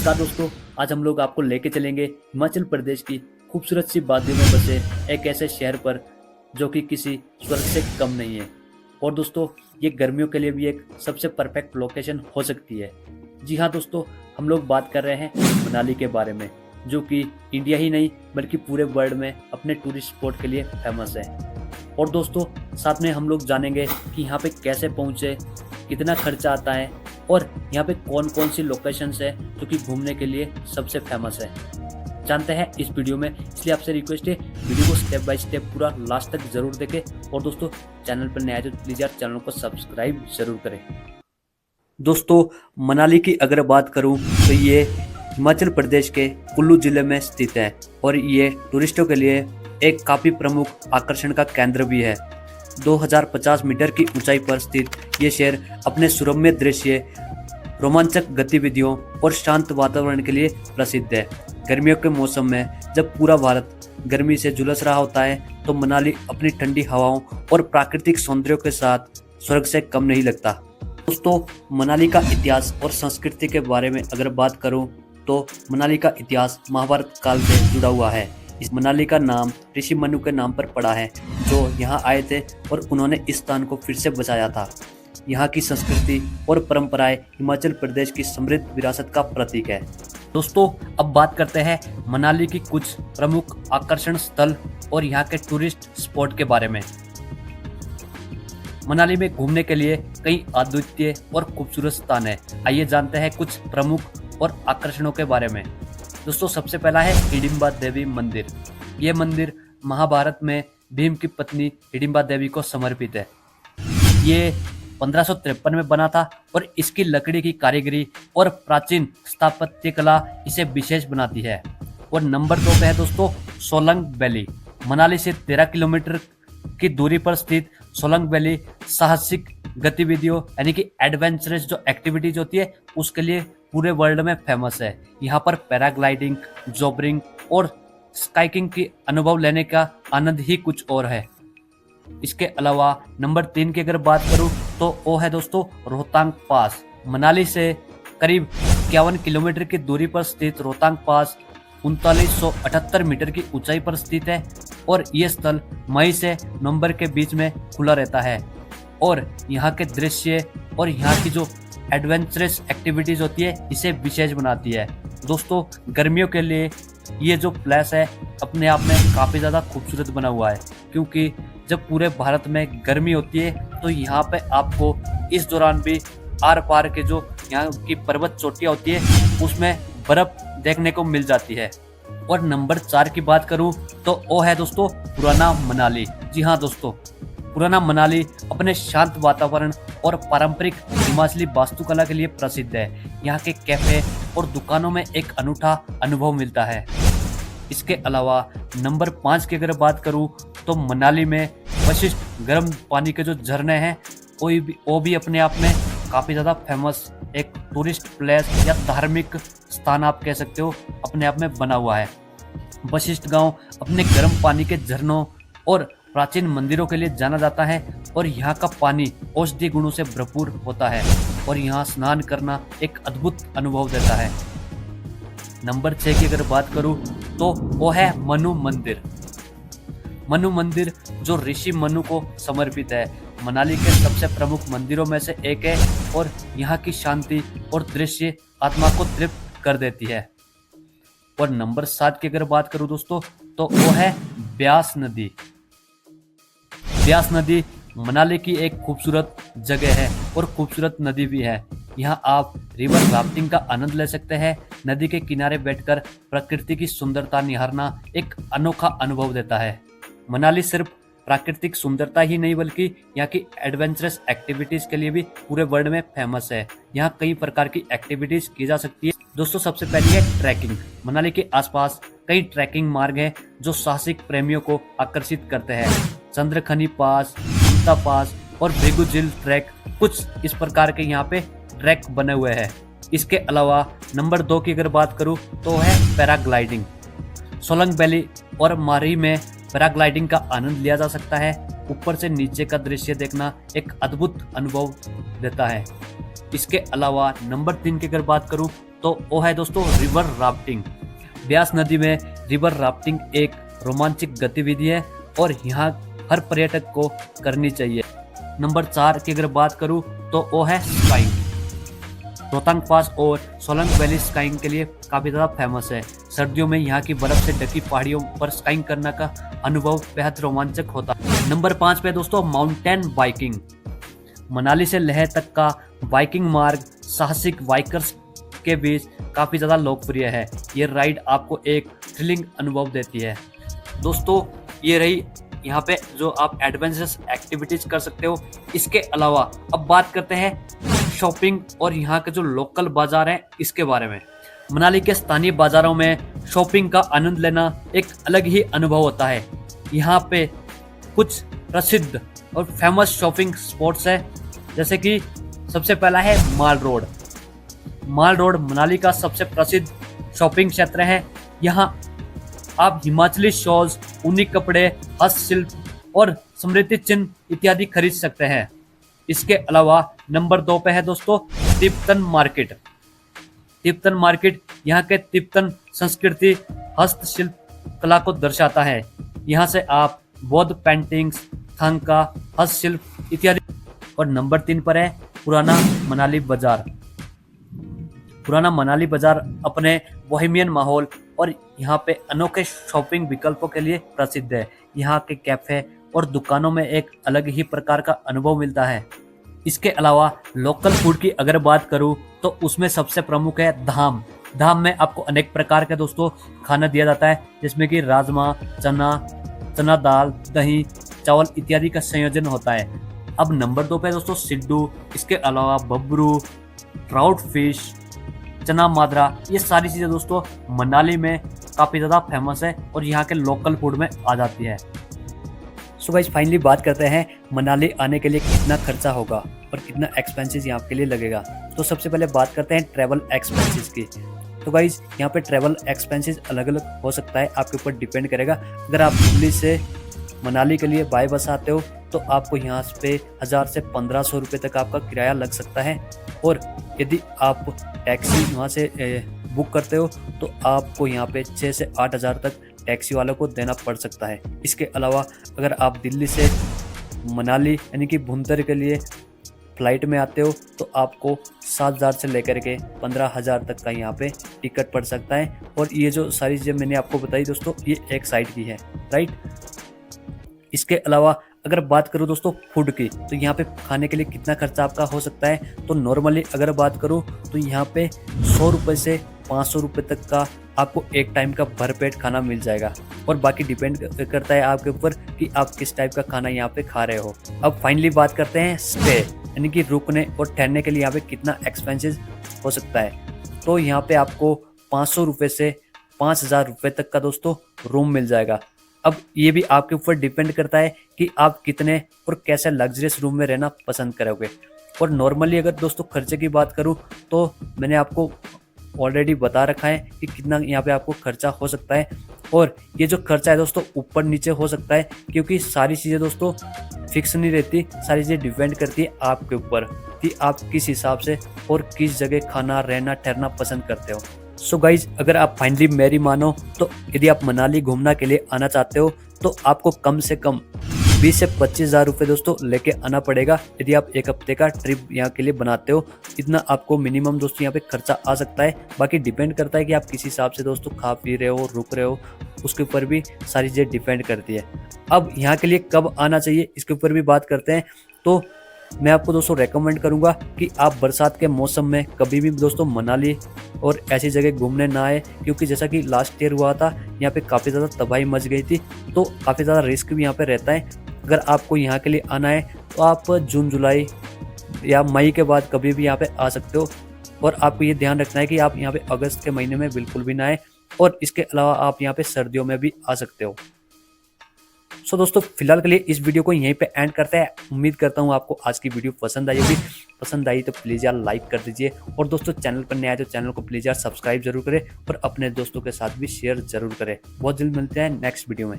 नमस्कार दोस्तों। आज हम लोग आपको लेके चलेंगे हिमाचल प्रदेश की खूबसूरत सी वादियों में बसे एक ऐसे शहर पर जो कि किसी स्वर्ग से कम नहीं है। और दोस्तों, ये गर्मियों के लिए भी एक सबसे परफेक्ट लोकेशन हो सकती है। जी हाँ दोस्तों, हम लोग बात कर रहे हैं मनाली के बारे में, जो कि इंडिया ही नहीं बल्कि पूरे वर्ल्ड में अपने टूरिस्ट स्पॉट के लिए फेमस है। और दोस्तों, साथ में हम लोग जानेंगे कि यहाँ पे कैसे पहुँचे, कितना खर्चा आता है और यहाँ पे कौन कौन सी लोकेशंस है जो कि घूमने के लिए सबसे फेमस है। जानते हैं इस वीडियो में, इसलिए आपसे रिक्वेस्ट है वीडियो को स्टेप बाय स्टेप पूरा लास्ट तक जरूर देखें। और दोस्तों, चैनल पर नया है तो प्लीज़ यार चैनल को सब्सक्राइब जरूर करें। दोस्तों, मनाली की अगर बात करूं तो ये हिमाचल प्रदेश के कुल्लू जिले में स्थित है और ये टूरिस्टों के लिए एक काफ़ी प्रमुख आकर्षण का केंद्र भी है। 2050 मीटर की ऊंचाई पर स्थित ये शहर अपने सुरम्य दृश्य, रोमांचक गतिविधियों और शांत वातावरण के लिए प्रसिद्ध है। गर्मियों के मौसम में जब पूरा भारत गर्मी से झुलस रहा होता है तो मनाली अपनी ठंडी हवाओं और प्राकृतिक सौंदर्य के साथ स्वर्ग से कम नहीं लगता। दोस्तों, मनाली का इतिहास और संस्कृति के बारे में अगर बात करूं तो मनाली का इतिहास महाभारत काल से जुड़ा हुआ है। इस मनाली का नाम ऋषि मनु के नाम पर पड़ा है, जो यहाँ आए थे और उन्होंने इस स्थान को फिर से बचाया था। यहाँ की संस्कृति और परंपराएं हिमाचल प्रदेश की समृद्ध विरासत का प्रतीक है। दोस्तों, अब बात करते हैं मनाली की कुछ प्रमुख आकर्षण स्थल और यहाँ के टूरिस्ट स्पॉट के बारे में। मनाली में घूमने के लिए कई अद्वितीय और खूबसूरत स्थान है। आइए जानते हैं कुछ प्रमुख और आकर्षणों के बारे में। दोस्तों, सबसे पहला है हिडिंबा देवी मंदिर। ये मंदिर महाभारत में भीम की पत्नी हिडिंबा देवी को समर्पित है। ये 1553 में बना था और इसकी लकड़ी की कारीगरी और प्राचीन स्थापत्य कला इसे विशेष बनाती है। और नंबर 2 पे है दोस्तों सोलंग वैली। मनाली से 13 किलोमीटर की दूरी पर स्थित सोलंग वैली साहसिक गतिविधियों यानी कि एडवेंचरस जो एक्टिविटीज होती है उसके लिए पूरे वर्ल्ड में फेमस है। यहाँ पर पैराग्लाइडिंग, जॉबरिंग और स्काइकिंग की अनुभव लेने का आनंद ही कुछ और है। इसके अलावा नंबर 3 की अगर बात करूं तो वो है दोस्तों रोहतांग पास। मनाली से करीब 51 किलोमीटर की दूरी पर स्थित रोहतांग पास 3978 मीटर की ऊंचाई पर स्थित है और ये स्थल मई से नवंबर के बीच में खुला रहता है। और यहाँ के दृश्य और यहाँ की जो एडवेंचरस एक्टिविटीज होती है इसे विशेष बनाती है। दोस्तों, गर्मियों के लिए ये जो प्लेस है अपने आप में काफ़ी ज़्यादा खूबसूरत बना हुआ है, क्योंकि जब पूरे भारत में गर्मी होती है तो यहाँ पे आपको इस दौरान भी आर पार के जो यहाँ की पर्वत चोटियाँ होती है उसमें बर्फ देखने को मिल जाती है। और नंबर 4 की बात करूँ तो वो है दोस्तों पुराना मनाली। जी हाँ दोस्तों, पुराना मनाली अपने शांत वातावरण और पारंपरिक हिमाचली वास्तुकला के लिए प्रसिद्ध है। यहाँ के कैफे और दुकानों में एक अनूठा अनुभव मिलता है। इसके अलावा नंबर 5 की अगर बात करूँ तो मनाली में वशिष्ठ गर्म पानी के जो झरने हैं वो भी अपने आप में काफ़ी ज़्यादा फेमस एक टूरिस्ट प्लेस या धार्मिक स्थान आप कह सकते हो अपने आप में बना हुआ है। वशिष्ठ गांव अपने गर्म पानी के झरनों और प्राचीन मंदिरों के लिए जाना जाता है और यहाँ का पानी औषधि गुणों से भरपूर होता है और यहाँ स्नान करना एक अद्भुत अनुभव देता है। नंबर 6 की अगर बात करूँ तो वो है मनु मंदिर। मनु मंदिर जो ऋषि मनु को समर्पित है, मनाली के सबसे प्रमुख मंदिरों में से एक है और यहाँ की शांति और दृश्य आत्मा को तृप्त कर देती है। और नंबर 7 की अगर बात करूँ दोस्तों तो वो है ब्यास नदी। ब्यास नदी मनाली की एक खूबसूरत जगह है और खूबसूरत नदी भी है। यहाँ आप रिवर राफ्टिंग का आनंद ले सकते हैं। नदी के किनारे बैठकर प्रकृति की सुंदरता निहारना एक अनोखा अनुभव देता है। मनाली सिर्फ प्राकृतिक सुंदरता ही नहीं बल्कि यहाँ की एडवेंचरस एक्टिविटीज के लिए भी पूरे वर्ल्ड में फेमस है। यहाँ कई प्रकार की एक्टिविटीज की जा सकती है। दोस्तों, सबसे पहली है ट्रैकिंग। मनाली के आसपास कई ट्रैकिंग मार्ग हैं जो साहसिक प्रेमियों को आकर्षित करते हैं। चंद्रखनी पास, ममता पास और भृगु झील ट्रैक कुछ इस प्रकार के यहाँ पे ट्रैक बने हुए हैं। इसके अलावा नंबर 2 की अगर बात करूँ तो है पैराग्लाइडिंग। सोलंग वैली और मारी में पैराग्लाइडिंग का आनंद लिया जा सकता है। ऊपर से नीचे का दृश्य देखना एक अद्भुत अनुभव देता है। इसके अलावा नंबर 3 की अगर बात करूं तो वो है दोस्तों रिवर राफ्टिंग। ब्यास नदी में रिवर राफ्टिंग एक रोमांचक गतिविधि है और यहाँ हर पर्यटक को करनी चाहिए। नंबर 4 की अगर बात करूँ तो वो है स्काइंग। रोहतांग पास और सोलंग वैली स्काइंग के लिए काफी ज्यादा फेमस है। सर्दियों में यहाँ की बर्फ से ढकी पहाड़ियों पर स्काइंग करने का अनुभव बेहद रोमांचक होता है। नंबर 5 पे दोस्तों माउंटेन बाइकिंग। मनाली से लेह तक का बाइकिंग मार्ग साहसिक बाइकर्स के बीच काफी ज्यादा लोकप्रिय है। ये राइड आपको एक थ्रिलिंग अनुभव देती है। दोस्तों ये रही यहाँ पे जो आप एडवेंचरस एक्टिविटीज कर सकते हो। इसके अलावा अब बात करते हैं शॉपिंग और यहाँ के जो लोकल बाजार हैं इसके बारे में। मनाली के स्थानीय बाजारों में शॉपिंग का आनंद लेना एक अलग ही अनुभव होता है। यहाँ पे कुछ प्रसिद्ध और फेमस शॉपिंग स्पॉट्स है, जैसे कि सबसे पहला है माल रोड। माल रोड मनाली का सबसे प्रसिद्ध शॉपिंग क्षेत्र है। यहाँ आप हिमाचली शॉल्स, ऊनी कपड़े, हस्तशिल्प और स्मृति चिन्ह इत्यादि खरीद सकते हैं। इसके अलावा नंबर 2 पे है दोस्तों तिब्बतन मार्केट। तिब्बतन मार्केट यहाँ के तिब्बतन संस्कृति, हस्तशिल्प कला को दर्शाता है। यहाँ से आप बौद्ध पेंटिंग्स, थांका, हस्तशिल्प इत्यादि। और नंबर 3 पर है पुराना मनाली बाजार। पुराना मनाली बाजार अपने बोहेमियन माहौल और यहाँ पे अनोखे शॉपिंग विकल्पों के लिए प्रसिद्ध है। यहाँ के कैफे और दुकानों में एक अलग ही प्रकार का अनुभव मिलता है। इसके अलावा लोकल फूड की अगर बात करूँ तो उसमें सबसे प्रमुख है धाम। धाम में आपको अनेक प्रकार के दोस्तों खाना दिया जाता है, जिसमें कि राजमा, चना दाल, दही, चावल इत्यादि का संयोजन होता है। अब नंबर 2 पे दोस्तों सिड्डू, इसके अलावा बबरू, ट्राउट फिश, चना माद्रा, ये सारी चीज़ें दोस्तों मनाली में काफ़ी ज़्यादा फेमस है और यहाँ के लोकल फूड में आ जाती है। सो गाइस फाइनली बात करते हैं मनाली आने के लिए कितना खर्चा होगा और कितना एक्सपेंसेस यहाँ के लिए लगेगा। तो सबसे पहले बात करते हैं ट्रैवल एक्सपेंसेस की। तो गाइस यहाँ पे ट्रैवल एक्सपेंसेस अलग अलग हो सकता है, आपके ऊपर डिपेंड करेगा। अगर आप दिल्ली से मनाली के लिए बाय बस आते हो तो आपको यहाँ पे 1000 से 1500 रुपये तक आपका किराया लग सकता है। और यदि आप टैक्सी वहाँ से बुक करते हो तो आपको यहाँ पे 6 से 8000 तक टैक्सी वालों को देना पड़ सकता है। इसके अलावा अगर आप दिल्ली से मनाली यानी कि भुंतर के लिए फ़्लाइट में आते हो तो आपको 7000 से लेकर के 15000 तक का यहाँ पे टिकट पड़ सकता है। और ये जो सारी चीज़ें मैंने आपको बताई दोस्तों, ये एक साइड की है, राइट। इसके अलावा अगर बात करूँ दोस्तों फूड की, तो यहाँ पे खाने के लिए कितना खर्चा आपका हो सकता है। तो नॉर्मली अगर बात करूँ तो यहाँ पे 100 रुपये से 500 रुपये तक का आपको एक टाइम का भरपेट खाना मिल जाएगा। और बाकी डिपेंड करता है आपके ऊपर कि आप किस टाइप का खाना यहाँ पे खा रहे हो। अब फाइनली बात करते हैं स्टे यानी कि रुकने और ठहरने के लिए यहाँ पे कितना एक्सपेंसेस हो सकता है। तो यहाँ पे आपको 500 रुपये से 5000 रुपये तक का दोस्तों रूम मिल जाएगा। अब ये भी आपके ऊपर डिपेंड करता है कि आप कितने और कैसे लग्जरियस रूम में रहना पसंद करोगे। और नॉर्मली अगर दोस्तों खर्चे की बात करूँ तो मैंने आपको ऑलरेडी बता रखा है कि कितना यहाँ पे आपको खर्चा हो सकता है। और ये जो खर्चा है दोस्तों ऊपर नीचे हो सकता है, क्योंकि सारी चीज़ें दोस्तों फिक्स नहीं रहती। सारी चीज़ें डिपेंड करती है आपके ऊपर कि आप किस हिसाब से और किस जगह खाना, रहना, ठहरना पसंद करते हो। सो गाइज अगर आप फाइनली मेरी मानो तो यदि आप मनाली घूमना के लिए आना चाहते हो तो आपको कम से कम 20 से 25,000 रुपये दोस्तों लेके आना पड़ेगा। यदि आप एक हफ्ते का ट्रिप यहाँ के लिए बनाते हो, इतना आपको मिनिमम दोस्तों यहाँ पे खर्चा आ सकता है। बाकी डिपेंड करता है कि आप किस हिसाब से दोस्तों खा पी रहे हो, रुक रहे हो, उसके ऊपर भी सारी चीज़ें डिपेंड करती है। अब यहाँ के लिए कब आना चाहिए इसके ऊपर भी बात करते हैं। तो मैं आपको दोस्तों रेकमेंड करूंगा कि आप बरसात के मौसम में कभी भी दोस्तों मनाली और ऐसी जगह घूमने ना आए, क्योंकि जैसा कि लास्ट ईयर हुआ था यहाँ पे काफ़ी ज़्यादा तबाही मच गई थी, तो काफ़ी ज़्यादा रिस्क भी यहाँ पे रहता है। अगर आपको यहाँ के लिए आना है तो आप जून, जुलाई या मई के बाद कभी भी यहाँ पे आ सकते हो। और आपको ये ध्यान रखना है कि आप यहाँ पे अगस्त के महीने में बिल्कुल भी ना आए, और इसके अलावा आप यहाँ पे सर्दियों में भी आ सकते हो। सो दोस्तों फिलहाल के लिए इस वीडियो को यहीं पे एंड करते हैं। उम्मीद करता हूँ आपको आज की वीडियो पसंद आई होगी। पसंद आई तो प्लीज़ यार लाइक कर दीजिए, और दोस्तों चैनल पर नए आए तो चैनल को प्लीज़ यार सब्सक्राइब जरूर करें और अपने दोस्तों के साथ भी शेयर जरूर करें। बहुत जल्द मिलते हैं नेक्स्ट वीडियो में।